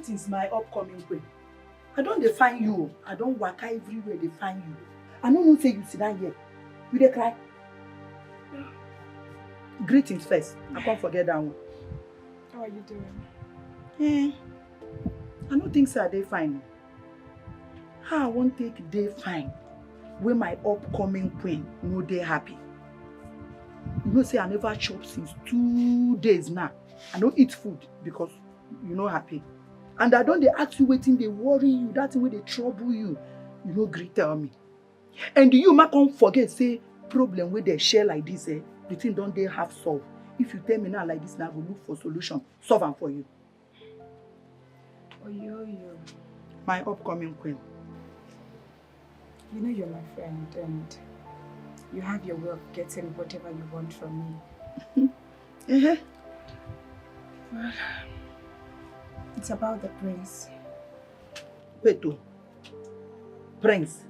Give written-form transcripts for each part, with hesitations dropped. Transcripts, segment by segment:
Greetings, my upcoming queen. I don't define you. I don't work everywhere they find you. I don't say you sit down here. You dey cry? Yeah. Greetings first. I can't forget that one. How are you doing? I don't think so they fine. How I won't take day fine when my upcoming queen no dey happy. You know say I never chop since 2 days now. I don't eat food because you no happy. And I don't they ask you waiting, they worry you, that way they trouble you. You no gree tell me. And you ma can't forget say problem with they share like this, the thing don't they have solved. If you tell me now like this, now I will look for solution, solve them for you. Oh yo. My upcoming queen. You know you're my friend and you have your way of getting whatever you want from me. Well, it's about the prince. Wait, Prince,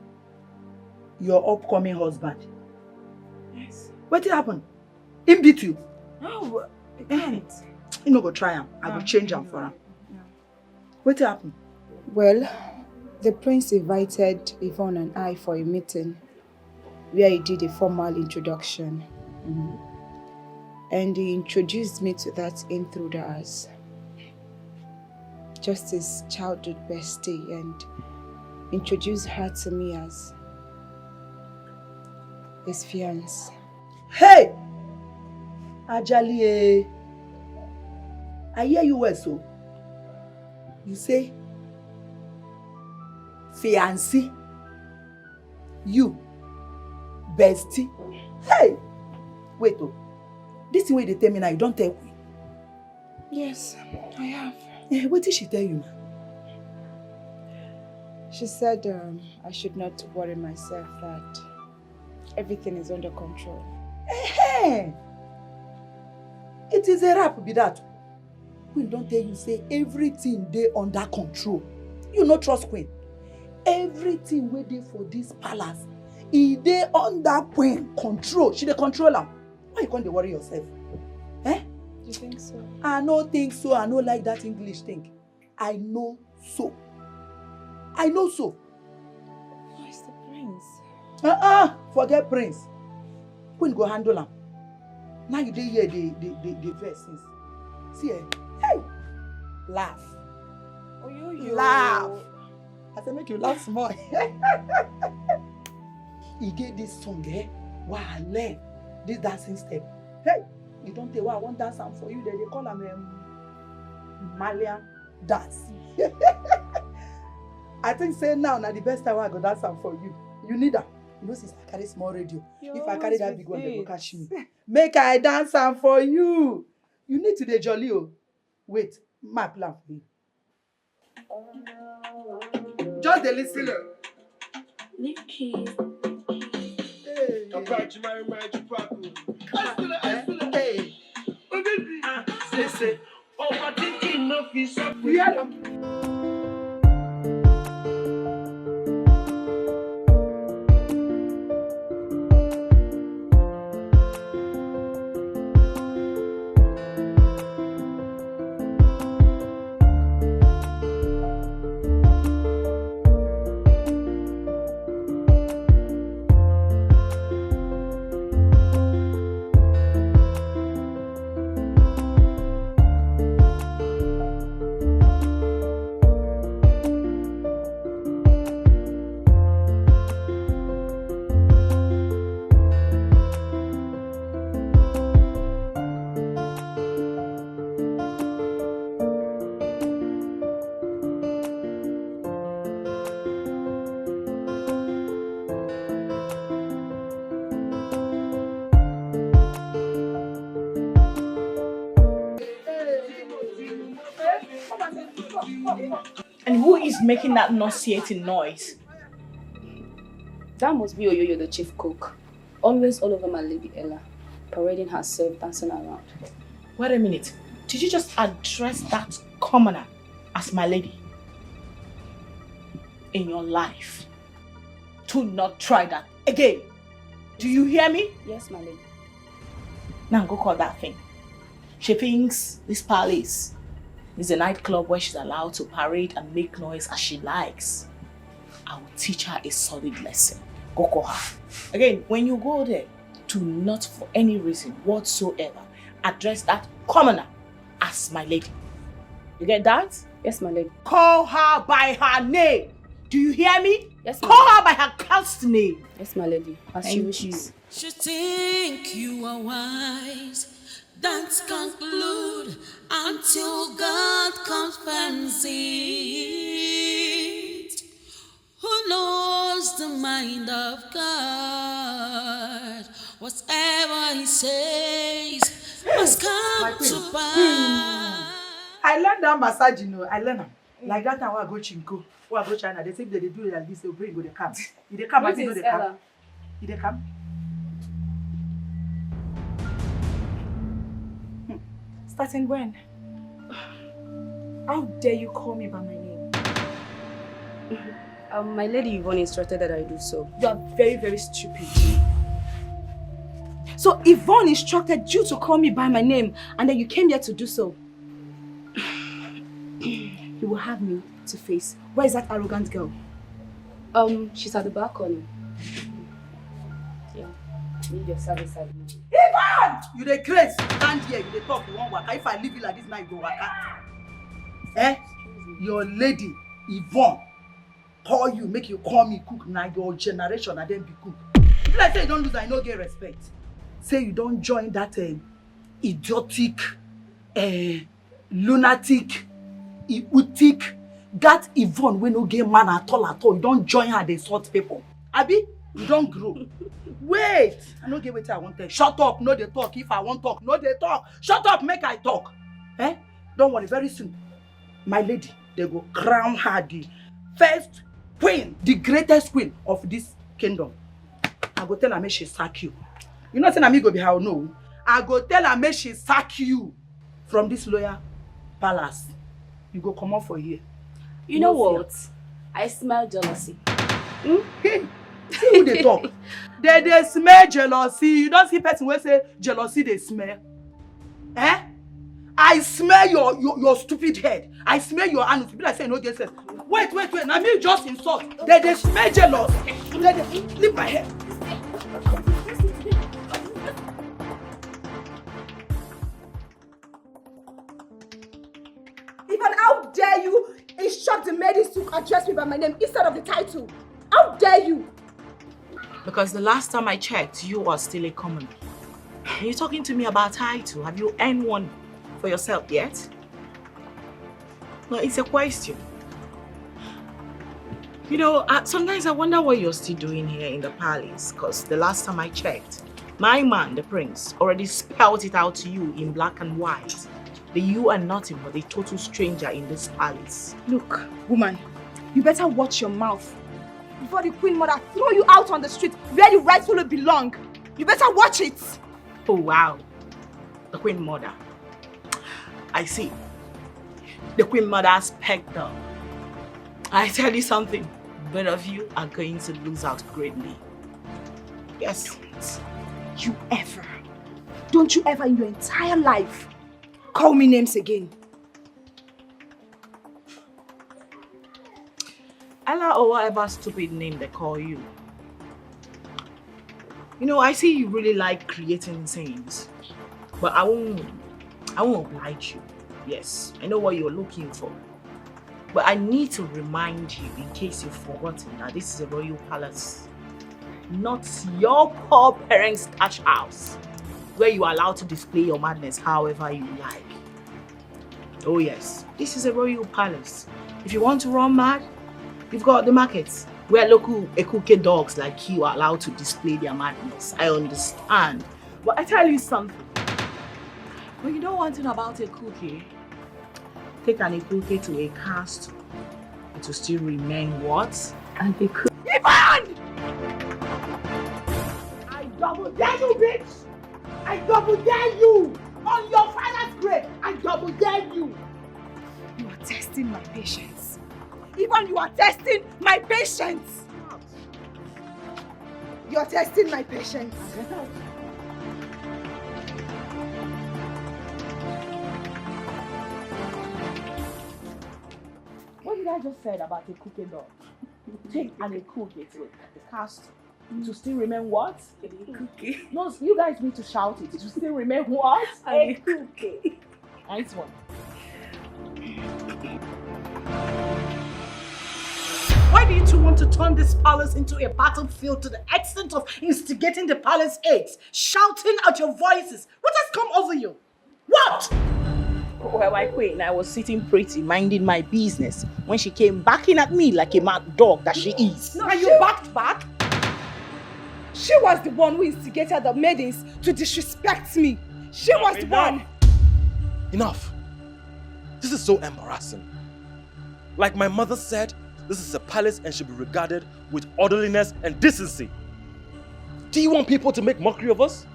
your upcoming husband. Yes. What happened? He beat you? No, I can't. You no go try him. I will change him for him. No. What happened? Well, the prince invited Yvonne and I for a meeting where he did a formal introduction. And he introduced me to that intruder as just his childhood bestie and introduced her to me as his fiancé. Hey! Ajali, I hear you well so. You say fiancé, you bestie. Hey! Wait this thing where they tell me now, you don't tell me. Yes, I have. What did she tell you? She said I should not worry myself, that everything is under control. Hey! It is a rap, be that. Queen don't tell you say everything they under control. You no trust Queen. Everything where they for this palace, if they under Queen control, she the controller. Why you can't worry yourself? You think so? I no think so. I no like that English thing. I know so. I know so. Where's the prince? Forget prince. Queen go handle him. Now you dey hear the verses. See, hey, laugh. Oh, yo. Laugh. I say make you laugh small. He gave this song, wow, I learn this dancing step. Hey, you don't tell why I want dance for you. They call him Malian dance. I think say now the best time I go dance for you. You need that. You know, since I carry small radio, if I carry that big one, they go catch me. Make I dance for you. You need to dey jolly. Wait, my plan for you. Just dey listen. Nkechi. Hey. Say, overthinking no fish up. And who is making that nauseating noise? That must be Oyoyo, the chief cook. Always all over my Lady Ella, parading herself, dancing around. Wait a minute. Did you just address that commoner as my lady? In your life. Do not try that again. Do you hear me? Yes, my lady. Now go call that thing. She thinks this palace It's a nightclub where she's allowed to parade and make noise as she likes. I will teach her a solid lesson. Go call her. Again, when you go there, do not for any reason whatsoever address that commoner as my lady. You get that? Yes, my lady. Call her by her name. Do you hear me? Yes, Call her by her cursed name. Yes, my lady. As she wishes. You think you are wise, don't conclude until God confirms it. Who knows the mind of God? Whatever he says must come to pass. I learned that massage, I learned them. Like that time when I go Chinko, when I go China, they say if they do it like this, they'll bring go the come. If they come, I think no they come. If they come. Starting when? How dare you call me by my name? My lady Yvonne instructed that I do so. You are very, very stupid. So Yvonne instructed you to call me by my name and then you came here to do so. You will have me to face. Where is that arrogant girl? She's at the balcony. Yeah. Need your service at me. Ivan! You the crazy. Stand here, you the talk, you won't work. If I leave you like this now, you go work. Your lady, Yvonne, call you, make you call me cook now, your generation and then be cook. If I say you don't lose, I no get respect. Say you don't join that idiotic, lunatic, idiotic, that Yvonne when no get man at all. You don't join her, they sort people. Abi, you don't grow. Wait, I no get what I want to. Shut up, no they talk. If I want talk, no they talk. Shut up, make I talk. Don't worry, very soon. My lady, they go crown her the first queen, the greatest queen of this kingdom. I go tell her make she sack you. You know saying me go be how no. I go tell her make she sack you from this loyal palace. You go come out for here. You know what? I smell jealousy. Hey, see who they talk. They smell jealousy. You don't see person who say jealousy they smell. I smell your stupid head. I smell your anus. People like say no get sense. Wait. Now me just insult. They smell jealous. They leave my head. Even how dare you instruct the ladies to address me by my name instead of the title? How dare you? Because the last time I checked, you are still a commoner. You're talking to me about title. Have you earned one for yourself yet? No, it's a question. You know, sometimes I wonder what you're still doing here in the palace. Because the last time I checked, my man, the prince, already spelled it out to you in black and white. That you are nothing but a total stranger in this palace. Look, woman, you better watch your mouth before the queen mother throw you out on the street where you rightfully belong. You better watch it. Oh wow, the queen mother. I see. The queen mother's pegged up. I tell you something, both of you are going to lose out greatly. Yes. Don't you ever in your entire life call me names again. Ella or whatever stupid name they call you. You know, I see you really like creating scenes, but I won't oblige you. Yes, I know what you're looking for. But I need to remind you, in case you've forgotten, that this is a royal palace. Not your poor parents' thatch house, where you are allowed to display your madness however you like. Oh yes, this is a royal palace. If you want to run mad, you've got the markets, where local Ekuke dogs like you are allowed to display their madness. I understand. But I tell you something. When you don't want to know about a cookie, take an Ekuke to a castle. It will still remain what? An Ekuke. Ivan! I double dare you, bitch! I double dare you! On your father's grave, I double dare you! You are testing my patience. Even you are testing my patience. You are testing my patience. guy just said about a cooking dog? Take and a cook it with the cast to still remain what? A cookie. No, you guys need to shout it. To still remain what? A cookie. Nice one. Why do you two want to turn this palace into a battlefield to the extent of instigating the palace aides, shouting at your voices? What has come over you? What? Well, my queen, I was sitting pretty, minding my business, when she came backing at me like a mad dog that she is. No, and you backed back? She was the one who instigated the maidens to disrespect me. She was the one. Enough. This is so embarrassing. Like my mother said, this is a palace and should be regarded with orderliness and decency. Do you want people to make mockery of us?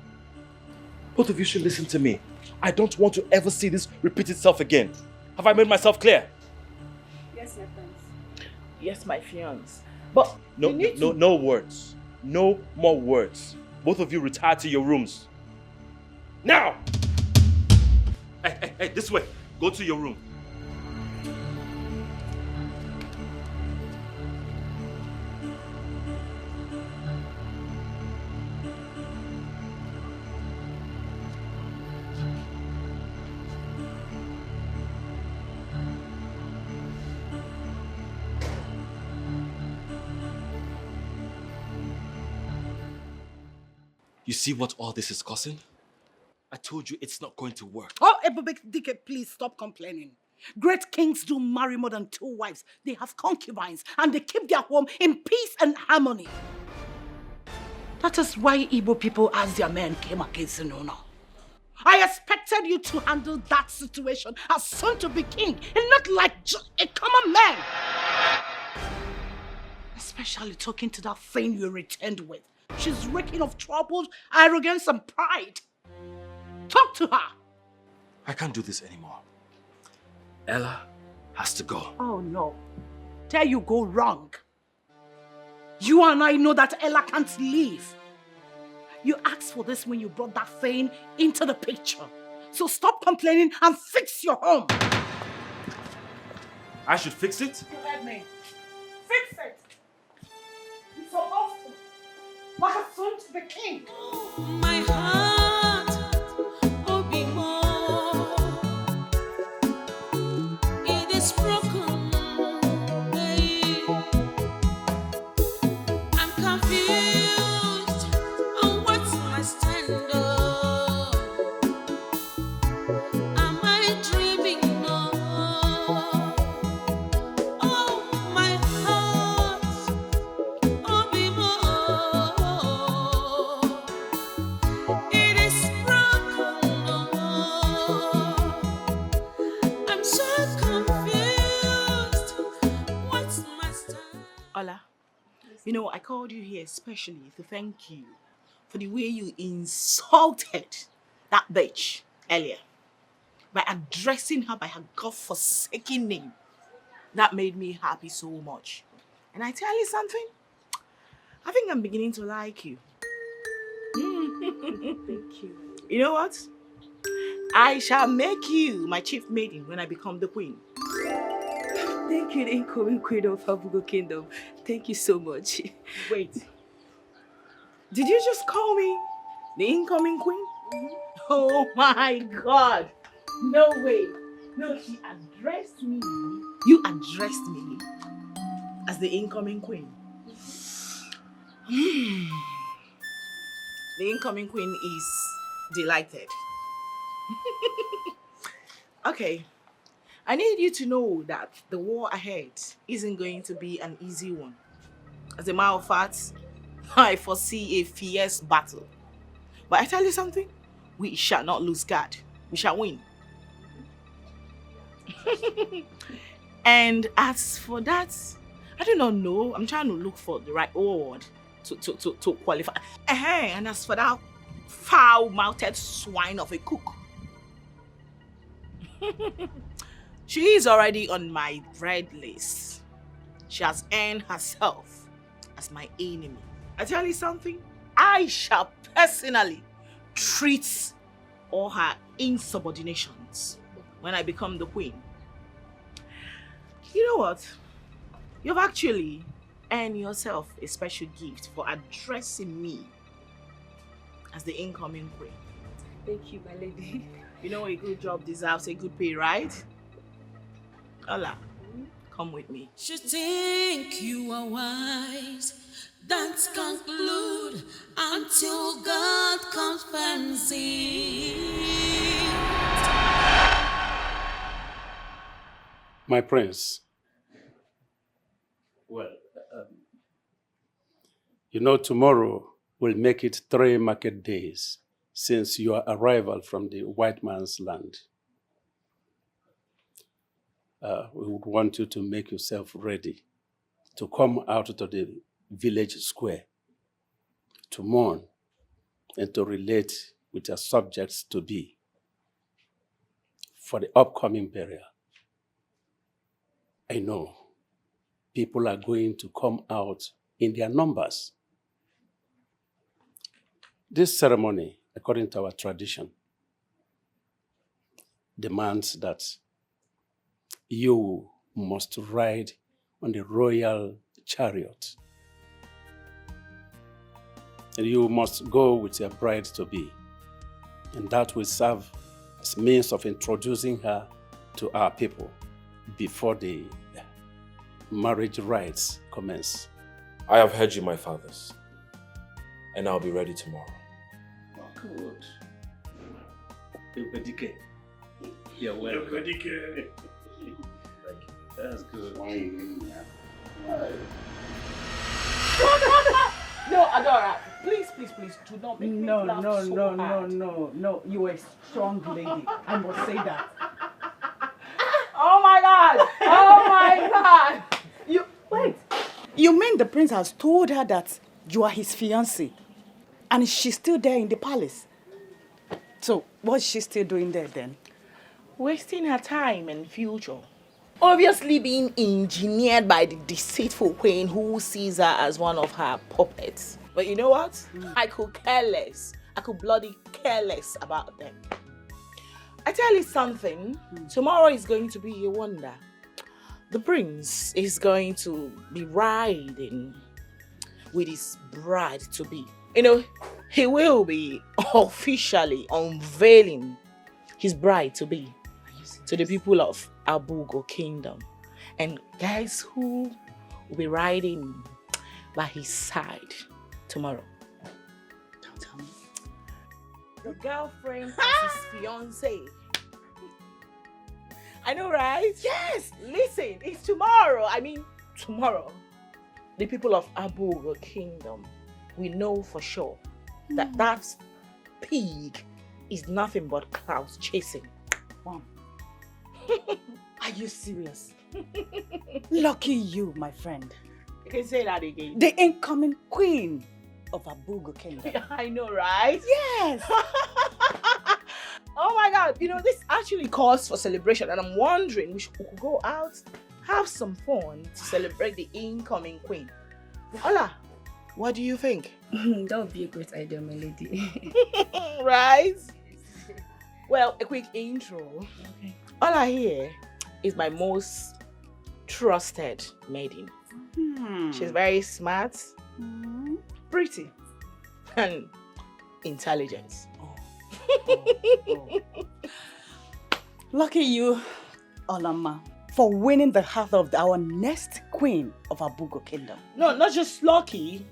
Both of you should listen to me. I don't want to ever see this repeat itself again. Have I made myself clear? Yes, my friends. Yes, my fiance. But no words. No more words. Both of you retire to your rooms. Now! Hey, this way. Go to your room. You see what all this is causing? I told you it's not going to work. Oh, Ebubedike, please stop complaining. Great kings do marry more than 2 wives. They have concubines and they keep their home in peace and harmony. That is why Igbo people as their men came against Nuna. I expected you to handle that situation as son to be king and not like just a common man. Especially talking to that thing you returned with. She's reeking of trouble, arrogance and pride. Talk to her. I can't do this anymore. Ella has to go. Oh no. There you go wrong. You and I know that Ella can't leave. You asked for this when you brought that thing into the picture. So stop complaining and fix your home. I should fix it? You heard me. Fix it. It's so often. Like a son to the king. My heart, Obi Mo, it is broken, babe. I'm confused on what's my stand up. Am I dreaming now? Oh, my heart, Obi Mo. It is broken, I'm so confused. What's my style? Ola, you know, I called you here especially to thank you for the way you insulted that bitch earlier by addressing her by her God-forsaken name. That made me happy so much. And I tell you something, I think I'm beginning to like you. Thank you. You know what? I shall make you my chief maiden when I become the queen. Thank you, the incoming queen of Abugo Kingdom. Thank you so much. Wait. Did you just call me the incoming queen? Oh my God. No way. No, she addressed me. You addressed me as the incoming queen. The incoming queen is delighted. Okay. I need you to know that the war ahead isn't going to be an easy one. As a matter of fact, I foresee a fierce battle. But I tell you something, we shall not lose guard. We shall win. And as for that, I do not know. I'm trying to look for the right word to qualify. And as for that foul-mouthed swine of a cook, she is already on my red list. She has earned herself as my enemy. I tell you something, I shall personally treat all her insubordinations when I become the queen. You know what? You've actually earned yourself a special gift for addressing me as the incoming queen. Thank you, my lady. You know a good job deserves a good pay, right? Ola, come with me. Should think you are wise. Don't conclude until God confirms it. My prince, well, you know, tomorrow will make it 3 market days since your arrival from the white man's land. We would want you to make yourself ready to come out to the village square to mourn and to relate with your subjects to be for the upcoming burial. I know people are going to come out in their numbers. This ceremony, according to our tradition, demands that you must ride on the royal chariot. And you must go with your bride-to-be. And that will serve as means of introducing her to our people before the marriage rites commence. I have heard you, my fathers, and I'll be ready tomorrow. Good. You're welcome. Thank you. That's good. No, Adora, please, do not make me No, laugh no, so no, no, hard. no. You are a strong lady. I must say that. Oh my God! Oh my God! Wait. You mean the prince has told her that you are his fiancé, and she's still there in the palace? So what's she still doing there then? Wasting her time and future. Obviously being engineered by the deceitful queen who sees her as one of her puppets. But you know what? I could care less. I could bloody care less about them. I tell you something, tomorrow is going to be a wonder. The prince is going to be riding with his bride-to-be. You know, he will be officially unveiling his bride-to-be to the people of Abugo Kingdom. And guys who will be riding by his side tomorrow? Don't tell me. The girlfriend of his fiancé. I know, right? Yes! Listen, it's tomorrow. I mean, tomorrow. The people of Abugo Kingdom, we know for sure that that pig is nothing but cloud chasing. Wow. Are you serious? Lucky you, my friend. You can say that again. The incoming queen of Abugo Kingdom. I know, right? Yes. Oh my God, you know, this actually calls for celebration, and I'm wondering we could go out, have some fun to celebrate the incoming queen. Ola, what do you think? That would be a great idea, my lady. Right? Well, a quick intro. Okay. Ola here is my most trusted maiden. She's very smart, pretty, and intelligent. Lucky you, Olama, for winning the heart of our next queen of Abugo Kingdom. No, not just lucky.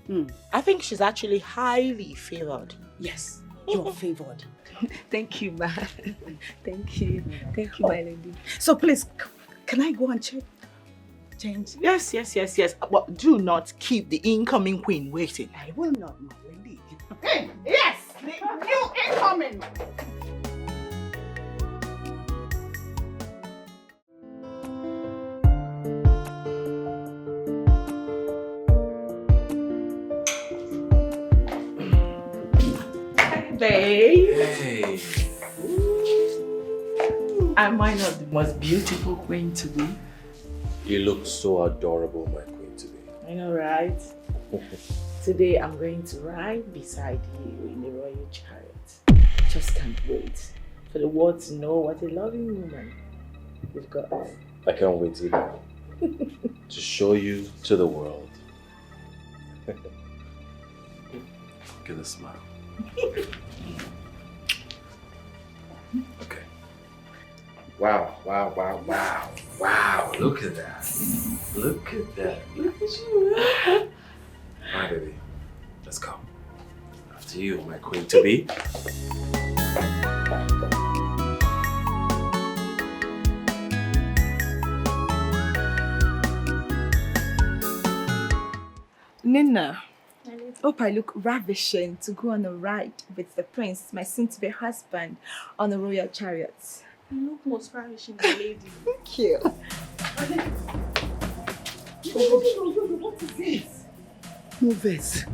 I think she's actually highly favored. Yes, you're favored. Thank you, ma. Thank you. Thank you, my lady. So please, can I go and change? Yes. But do not keep the incoming queen waiting. I will not, my lady. Yes, the new incoming. Babe. Hey. Am I not the most beautiful queen to be? You look so adorable, my queen to be. I know, right? Today I'm going to ride beside you in the royal chariot. Just can't wait for the world to know what a loving woman we've got. I can't wait either. to show you to the world. Give a smile. Okay. Wow, wow, wow, wow. Wow, look at that. Look at that. Look at you. Alright, baby. Let's go. After you, my queen to be. Nina, hope I look ravishing to go on a ride with the prince, my soon-to-be husband, on a royal chariot. You look most ravishing, my lady. Thank you. What is this? No vex.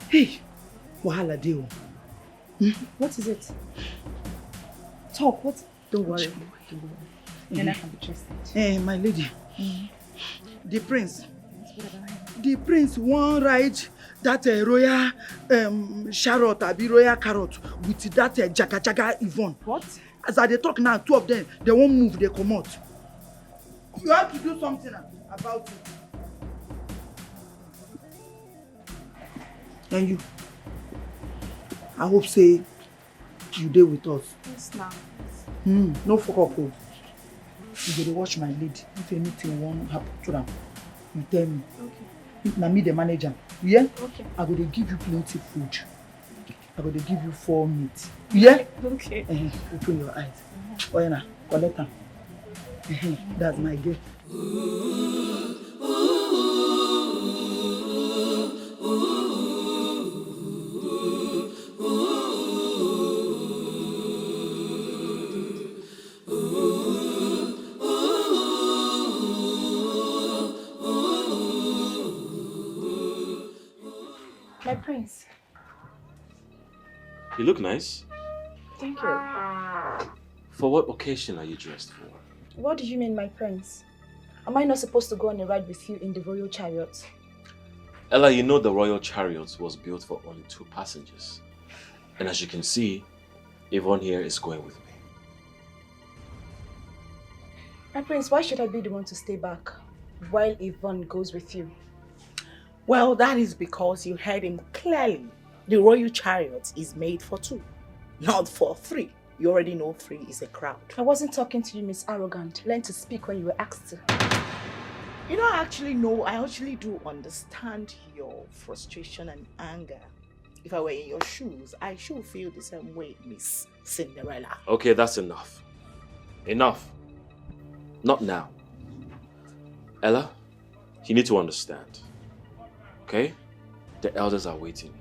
Hey, wahala dey. What is it? Talk, what? Don't worry. Nina can be trusted. My lady. The prince. The prince won't ride that royal chariot, abi royal carrot with that jaga Yvonne. What? As I dey talk now, two of them, they won't move, they come out. You have to do something about it. And you, I hope say you dey with us. Yes, now. No fuck up. You go dey watch my lady. If anything won't happen to them, you tell me. Okay. Na me the manager. Yeah? Okay. I go dey give you plenty food. I go dey give you 4 meat. Yeah? Okay. Open your eyes. Oh yeah, collect am. That's my girl. My prince. You look nice. Thank you. For what occasion are you dressed for? What do you mean, my prince? Am I not supposed to go on a ride with you in the royal chariot? Ella, you know the royal chariot was built for only 2 passengers. And as you can see, Yvonne here is going with me. My prince, why should I be the one to stay back while Yvonne goes with you? Well, that is because you heard him clearly. The royal chariot is made for 2, not for 3. You already know 3 is a crowd. I wasn't talking to you, Miss Arrogant. Learn to speak when you were asked to. You know, I actually do understand your frustration and anger. If I were in your shoes, I should feel the same way, Miss Cinderella. Okay, that's enough. Enough. Not now. Ella, you need to understand. Okay? The elders are waiting.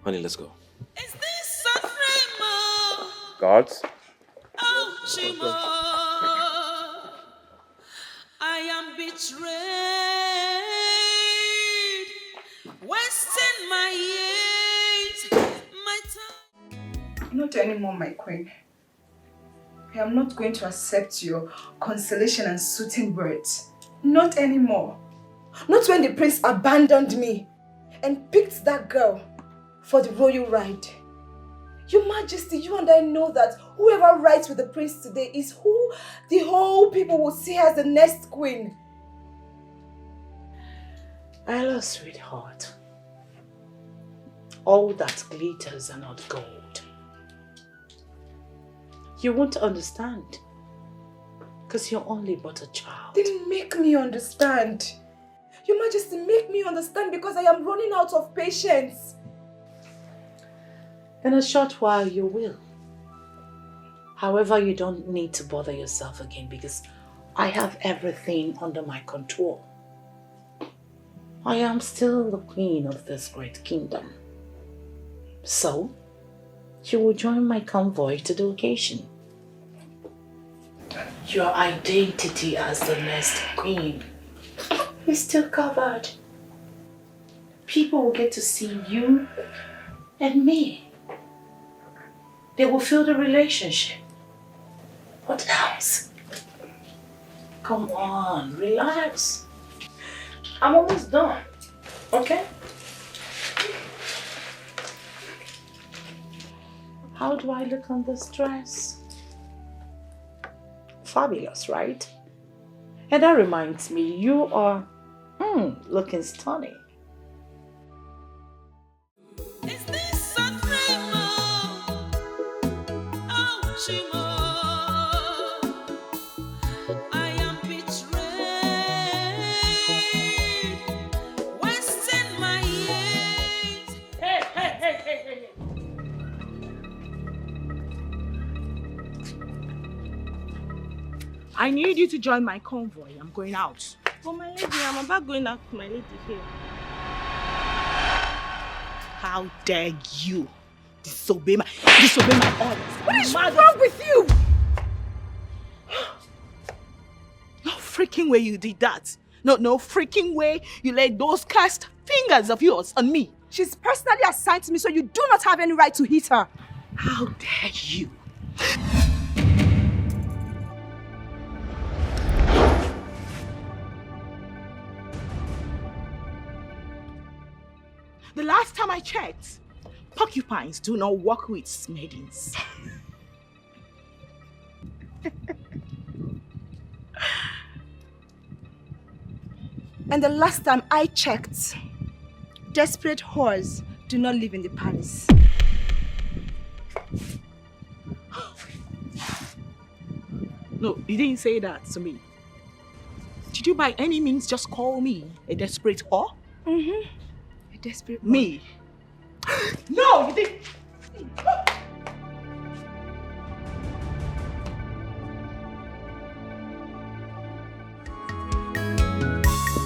Honey, let's go. Is this suffering more? Guards? Oh, Chimo, I am betrayed, wasting my years, my time. Not anymore, my queen. I am not going to accept your consolation and soothing words. Not anymore. Not when the prince abandoned me and picked that girl for the royal ride. Your Majesty, you and I know that whoever rides with the prince today is who the whole people will see as the next queen. Ella, sweetheart, all that glitters are not gold. You won't understand because you're only but a child. Then make me understand. Your Majesty, make me understand because I am running out of patience. In a short while, you will. However, you don't need to bother yourself again because I have everything under my control. I am still the queen of this great kingdom. So, you will join my convoy to the occasion. Your identity as the next queen is still covered. People will get to see you and me. They will feel the relationship. What else? Come on, relax. I'm almost done, okay? How do I look on this dress? Fabulous, right? And that reminds me, you are looking stunning. Is this a dream? Oh, Chimo, I am betrayed, wasting my years. Hey. I need you to join my convoy. I'm going out. But my lady, I'm about going out with my lady here. How dare you disobey my orders? What is wrong with you? No freaking way you did that. No freaking way you laid those cursed fingers of yours on me. She's personally assigned to me, so you do not have any right to hit her. How dare you? The last time I checked, porcupines do not walk with maidens. And the last time I checked, desperate whores do not live in the palace. No, you didn't say that to me. Did you by any means just call me a desperate whore? Mm-hmm. A desperate whore. Me? No, you didn't.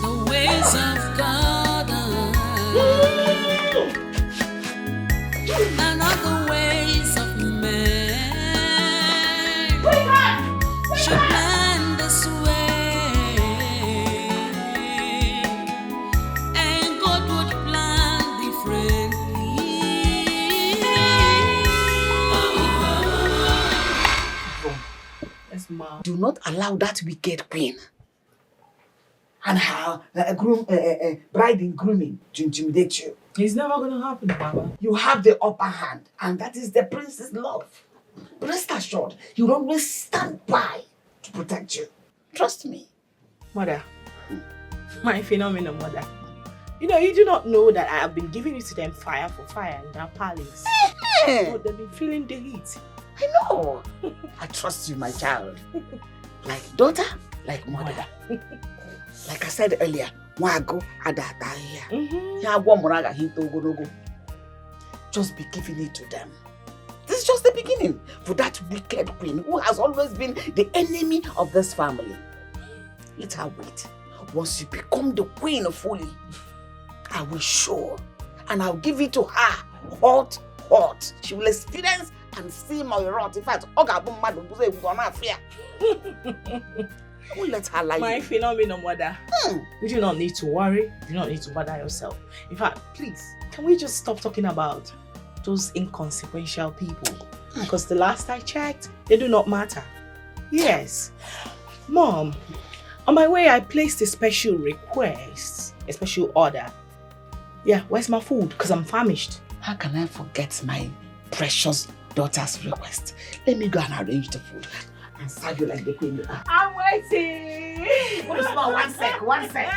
The ways of God are not the ways of man. Should plan this way, and God would plan differently. Yes, ma. Do not allow that wicked queen and her bride in grooming to intimidate you. It's never gonna happen, Baba. You have the upper hand, and that is the prince's love. Rest assured, he will always stand by to protect you. Trust me. Mother, my phenomenal mother. You know, you do not know that I have been giving it to them fire for fire in that palace. But they've been feeling the heat. I know. I trust you, my child. Like daughter, like mother. Like I said earlier, Wago Adata here. Just be giving it to them. This is just the beginning for that wicked queen who has always been the enemy of this family. Let her wait. Once you become the queen fully, I will show and I'll give it to her hot. She will experience and see my wrath. In fact, I won't let her lie. My phenomenal mother. You do not need to worry. You do not need to bother yourself. In fact, please, can we just stop talking about those inconsequential people? Because the last I checked, they do not matter. Yes. Mom, on my way, I placed a special request, a special order. Yeah, where's my food? Because I'm famished. How can I forget my precious daughter's request? Let me go and arrange the food and serve you like the queen you are. I'm waiting. One sec. One sec.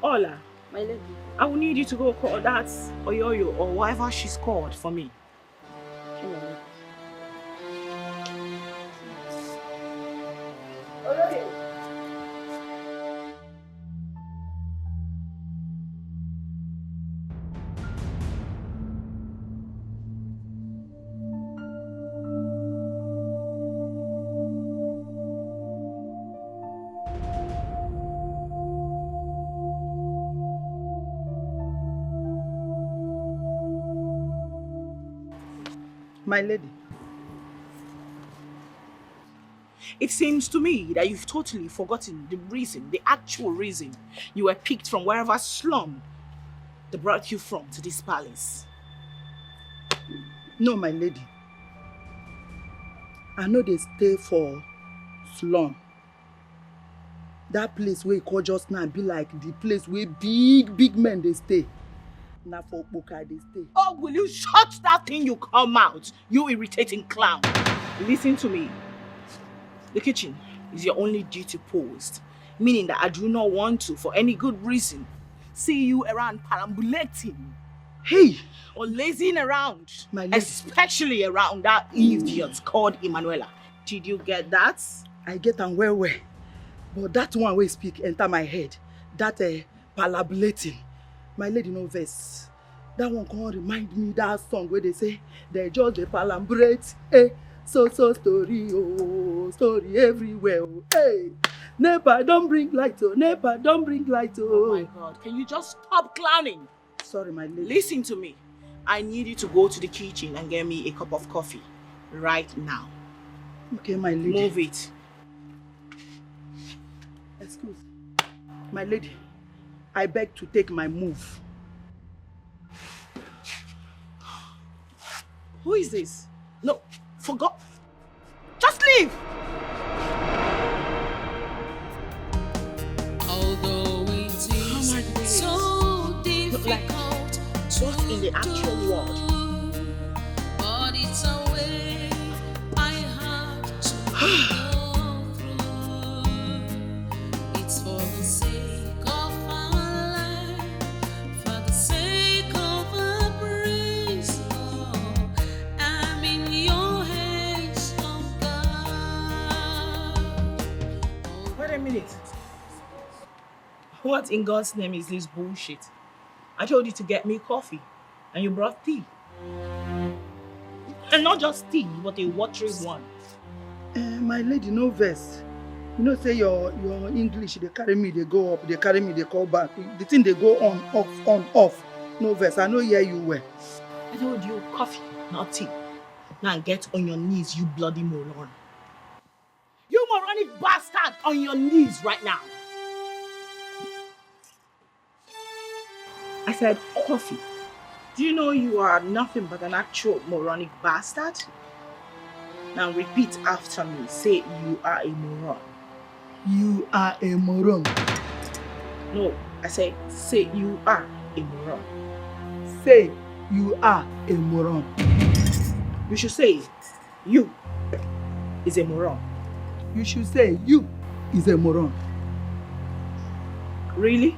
Ola, My lady. I will need you to go call that Oyoyo or whatever she's called for me. Okay, my lady. My lady. It seems to me that you've totally forgotten the reason, the actual reason you were picked from wherever slum they brought you from to this palace. No, my lady. I know they stay for slum. That place where you call just now be like the place where big men they stay. Now for Boka they stay. Oh, will you shut that thing you come out, you irritating clown? Listen to me. The kitchen is your only duty post, meaning that I do not want to, for any good reason, see you around perambulating. Hey! Or lazing around. My lady. Especially around that idiot called Emanuela. Did you get that? I get am well. But that one way speak enter my head. That palabulating. My lady no verse. That one can remind me that song where they say they just dey palambrate. So story, oh, story everywhere. Oh. Hey, NEPA don't bring light, oh, NEPA don't bring light, oh. Oh my God, can you just stop clowning? Sorry, my lady. Listen to me. I need you to go to the kitchen and get me a cup of coffee right now. Okay, my lady. Move it. Excuse. My lady, I beg to take my move. Who is this? No, forgot. Just leave! Although it is so difficult Just in the actual world. but it's a way I have to go through. It's for the sake of our life, for the sake of our praise, Lord. I'm in your hands, oh God. Wait a minute. What in God's name is this bullshit? I told you to get me coffee, and you brought tea. And not just tea, but a watery one. My lady, no verse. You know, say your English, they carry me, they go up, they carry me, they call back. The thing they go on, off. No verse. I know hear you well. I told you coffee, not tea. Now get on your knees, you bloody moron. You moronic bastard, on your knees right now. I said coffee. Do you know you are nothing but an actual moronic bastard? Now repeat after me. Say you are a moron. You are a moron. No, I say you are a moron. Say you are a moron. You should say you is a moron. You should say you is a moron. Really?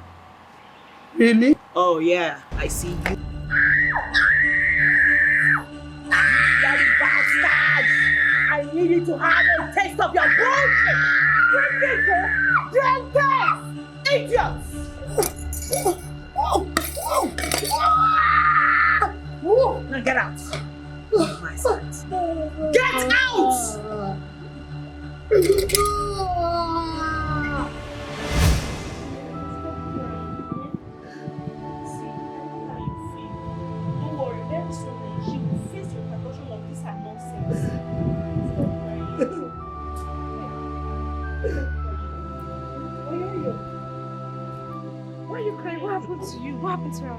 Really? Oh yeah, I see you. Bloody bastard! I need you to have a taste of your bullshit! Drink this! Idiots! Now get out! My sons. Get out! Why are you crying? What happened to you? What happened to her?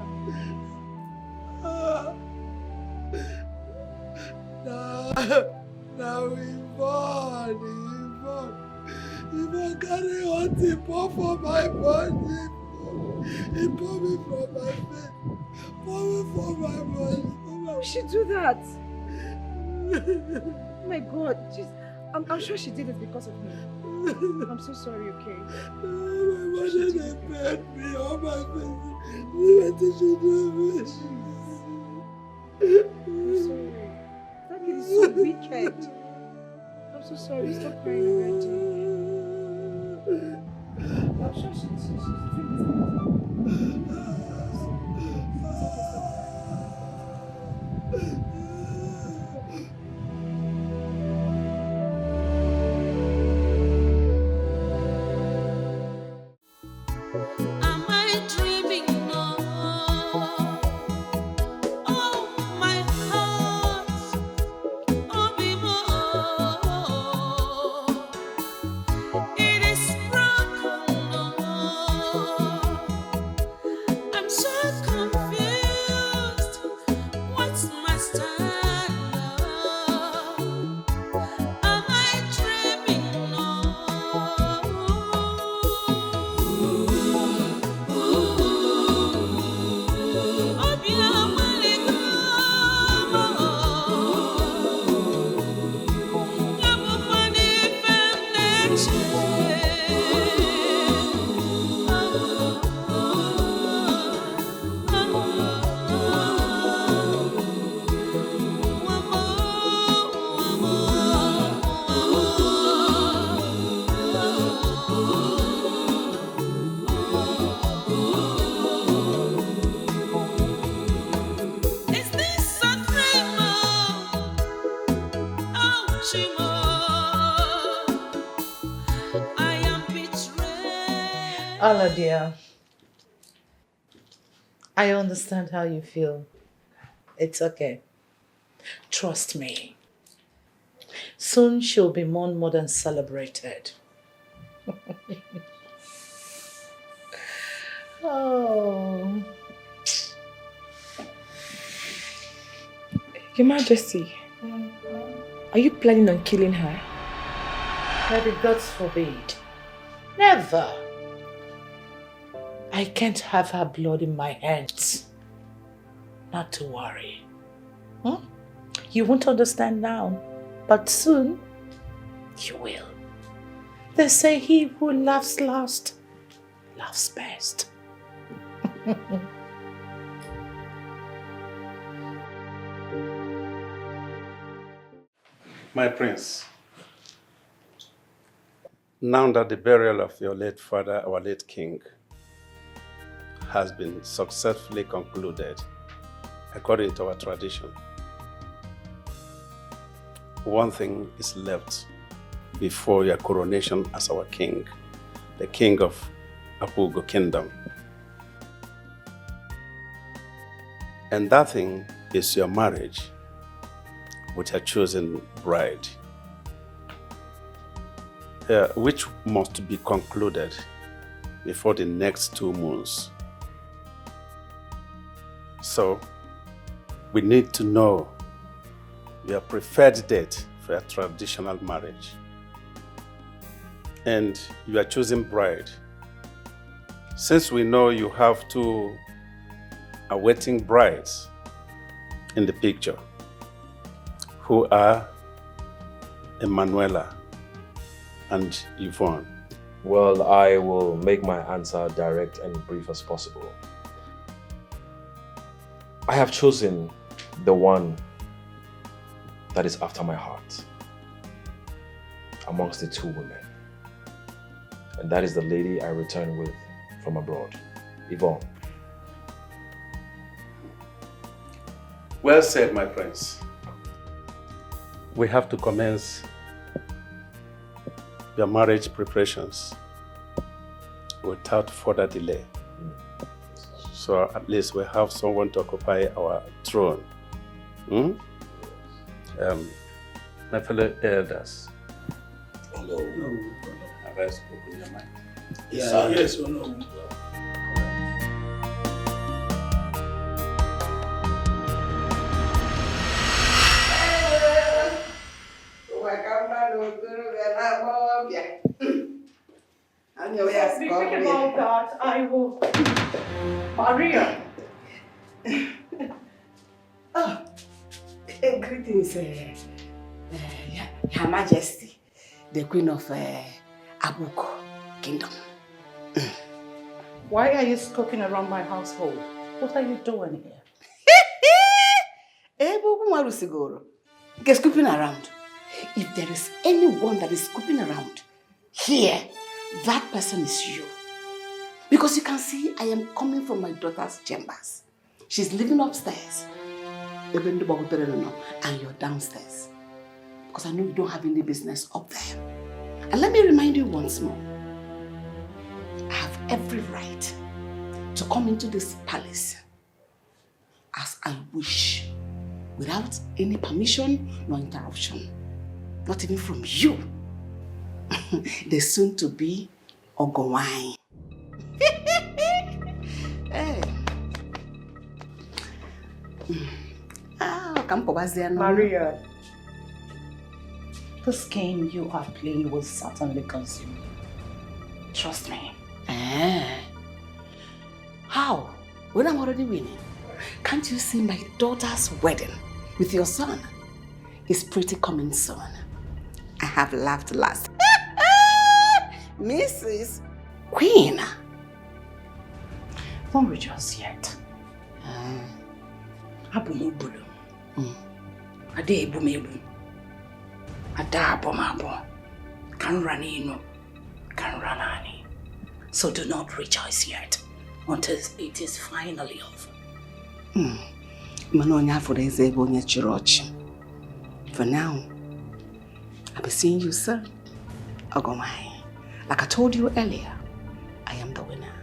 Now we born. If I carry one tip off of my body, he pull me from my face, pull me from my body. Why would she do that? Oh my God, I'm sure she did it because of me. I'm so sorry, okay? My mother, they paid me all my face. See what you should do me. I'm sorry. That kid is so wicked. I'm so sorry. Stop crying already. I'm sure she's Am I dreaming now? Oh, my heart, oh, be more. It is broken now. I'm so confused. What's my stand now? Am I dreaming now? Is this a dream? Oh, Chimo, I am betrayed. Allah dear, I understand how you feel. It's okay. Trust me. Soon she'll be more than celebrated. Oh. Your Majesty, are you planning on killing her? May the gods forbid. Never. I can't have her blood in my hands. Not to worry. You won't understand now, but soon you will. They say he who laughs last, laughs best. My prince, now that the burial of your late father, our late king, has been successfully concluded according to our tradition, one thing is left before your coronation as our king, the king of Apugo Kingdom. And that thing is your marriage with your chosen bride, which must be concluded before the next 2 moons. So, we need to know your preferred date for your traditional marriage and your chosen bride. Since we know you have 2 awaiting brides in the picture, who are Emanuela and Yvonne. Well, I will make my answer direct and brief as possible. I have chosen the one that is after my heart amongst the 2 women. And that is the lady I returned with from abroad, Yvonne. Well said, my prince. We have to commence your marriage preparations without further delay. So at least we have someone to occupy our throne. My fellow elders. Hello. Have I spoken your mind? Yes, no. Speaking about that, I will. Maria. Greetings, Her Majesty, the Queen of Abuko Kingdom. Why are you skulking around my household? What are you doing here? Get scooping around. If there is anyone that is scooping around here, that person is you. Because you can see I am coming from my daughter's chambers. She's living upstairs. And you're downstairs. Because I know you don't have any business up there. And let me remind you once more. I have every right to come into this palace as I wish, without any permission nor interruption. Not even from you. The soon-to-be Ogowai. Hey. Maria, this game you are playing will certainly consume you. Trust me. How? When I'm already winning? Can't you see my daughter's wedding with your son is pretty coming soon? I have laughed last. Mrs. Queen. Don't rejoice yet. So do not rejoice yet until it is finally over. For now, I'll be seeing you, sir. Ogomai. Like I told you earlier, I am the winner.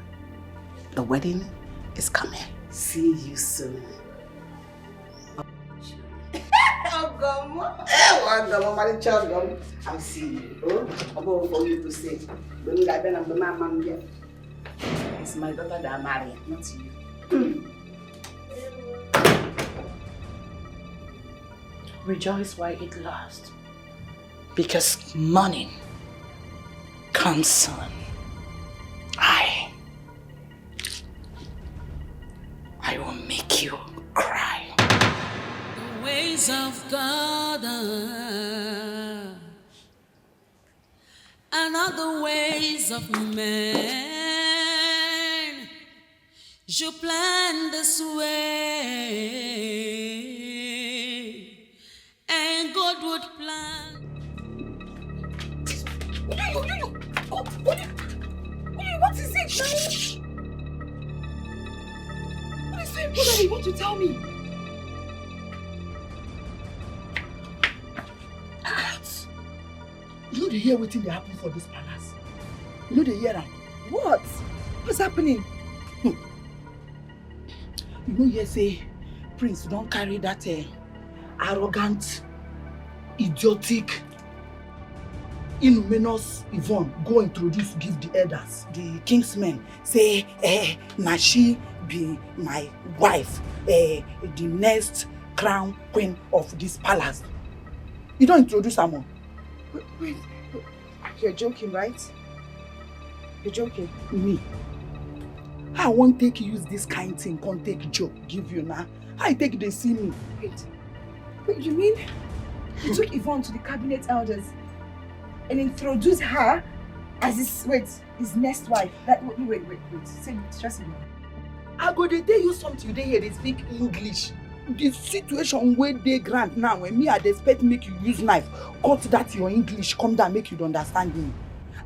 The wedding is coming. See you soon. I'll see you. I'm going for you to say. It's my daughter that I'm marrying, not you. Rejoice while it lasts. Because morning comes soon. I will make you cry. The ways of God and other ways of man. You plan this way, and God would plan. What is it? What is so important you want to tell me? You know they hear what happened for this palace. You know they hear that. What? What's happening? You know you say Prince don't carry that arrogant, idiotic, inhumanous Yvonne go introduce, give the elders, the kingsmen, say, na she be my wife, the next crown queen of this palace. You don't introduce her more. Wait, you're joking, right? You're joking? Me? I won't take use this kind thing, can't take joke, give you now. I take they see me. Wait, you mean you took Yvonne to the cabinet elders and introduced her as his next wife? Wait. Say it, trust me. I go they tell you something today here, they speak English. The situation where they grant now, when me I expect make you use knife, cut that your English, come down, make you understand me.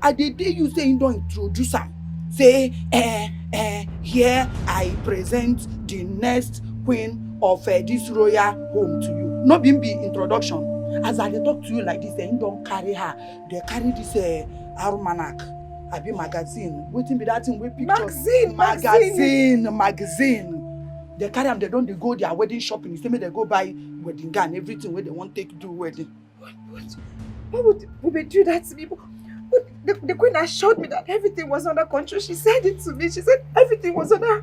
And the day you say you don't introduce her, say, here I present the next queen of this royal home to you. No be introduction. As I talk to you like this, they don't carry her. They carry this almanac. I be magazine. Waiting be that thing with pictures. Magazine. They carry them, they don't they go their wedding shopping. You say me they go buy wedding gown, everything where they want to take do wedding. Why would they do that to me? The queen assured me that everything was under control. She said it to me. She said everything was under.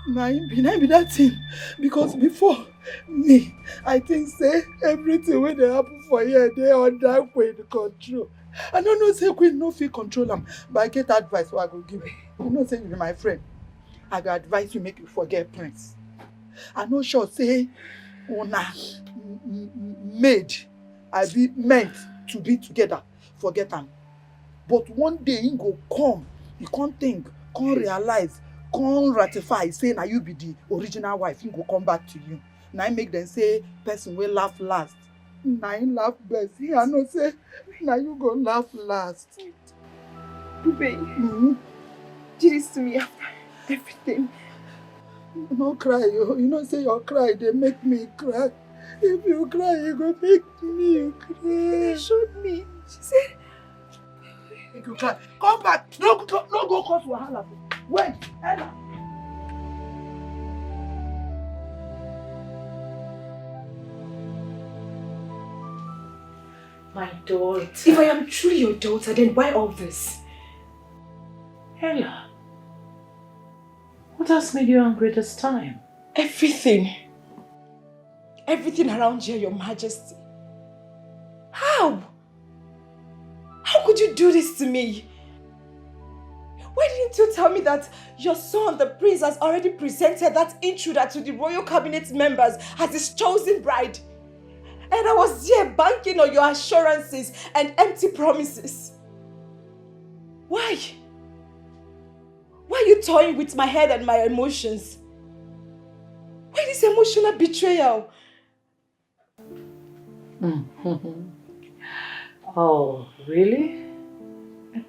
Nah, be that thing. Because before me, I think say everything when they happen for here, they under queen control. I don't know say queen no fit control them, but I get advice what I go give you. You know say you be my friend. I go advise you make you forget Prince. I know sure say una made I be meant to be together. Forget them. But one day he go come, he can't think Can't realize, can't ratify, say now you be the original wife, you go come back to you. Now I make them say person will laugh last. Now I laugh best. I know say now you go laugh last. Bube, did this to me after everything. No cry, you know say your cry, they make me cry. If you cry, you go make me cry. She showed me. She said, make you cry. Come back. No go cause wahala. Wait, Ella. My daughter. if I am truly your daughter, then why all this? Ella, what has made you angry this time? Everything. Everything around here, Your Majesty. How? How could you do this to me? Why didn't you tell me that your son, the prince, has already presented that intruder to the royal cabinet members as his chosen bride? And I was here banking on your assurances and empty promises. Why? Why are you toying with my head and my emotions? Why this emotional betrayal? Oh, really?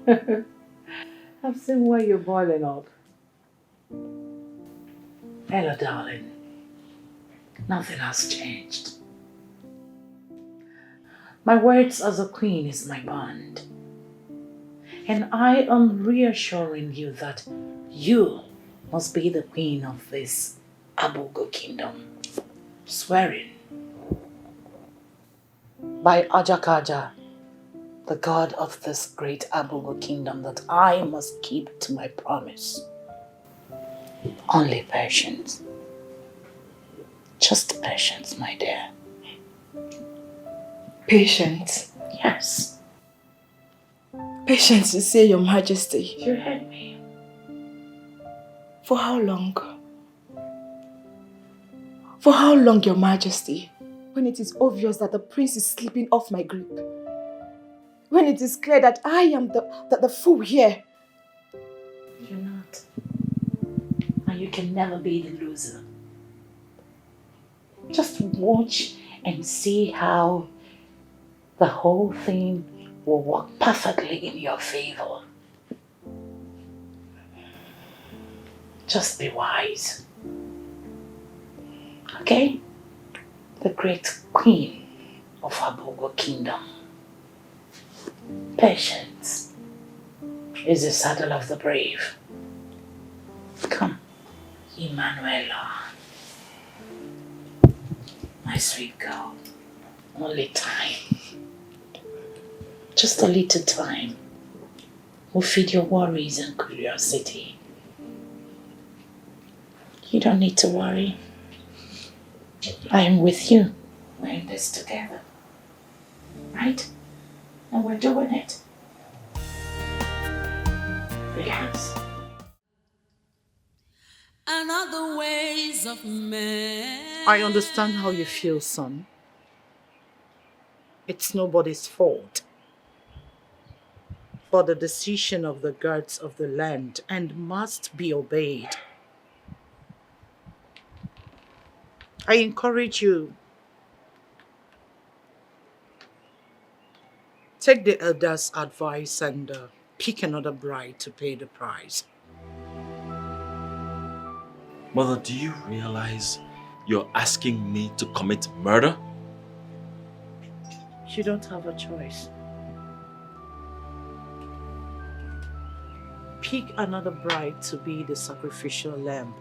I've seen why you're boiling up. Ella, darling, nothing has changed. My words as a queen is my bond. And I am reassuring you that you must be the queen of this Abogo kingdom. Swearing by Ajakaja, the god of this great Abogo kingdom, that I must keep to my promise. Only patience. Just patience, my dear. Patience? Yes. Patience, you say, Your Majesty. You heard me. For how long? For how long, Your Majesty? When it is obvious that the prince is slipping off my grip. When it is clear that I am the fool here. You're not. And you can never be the loser. Just watch and see how the whole thing will work perfectly in your favor. Just be wise. Okay? The great queen of Abogo kingdom. Patience is the saddle of the brave. Come, Emanuela. My sweet girl. Only time. Just a little time will feed your worries and curiosity. You don't need to worry. I am with you. We're in this together. Right? And we're doing it. Relax. And other ways of men. I understand how you feel, son. It's nobody's fault. For the decision of the gods of the land and must be obeyed. I encourage you. Take the elders' advice and pick another bride to pay the price. Mother, do you realize you're asking me to commit murder? You don't have a choice. Pick another bride to be the sacrificial lamb.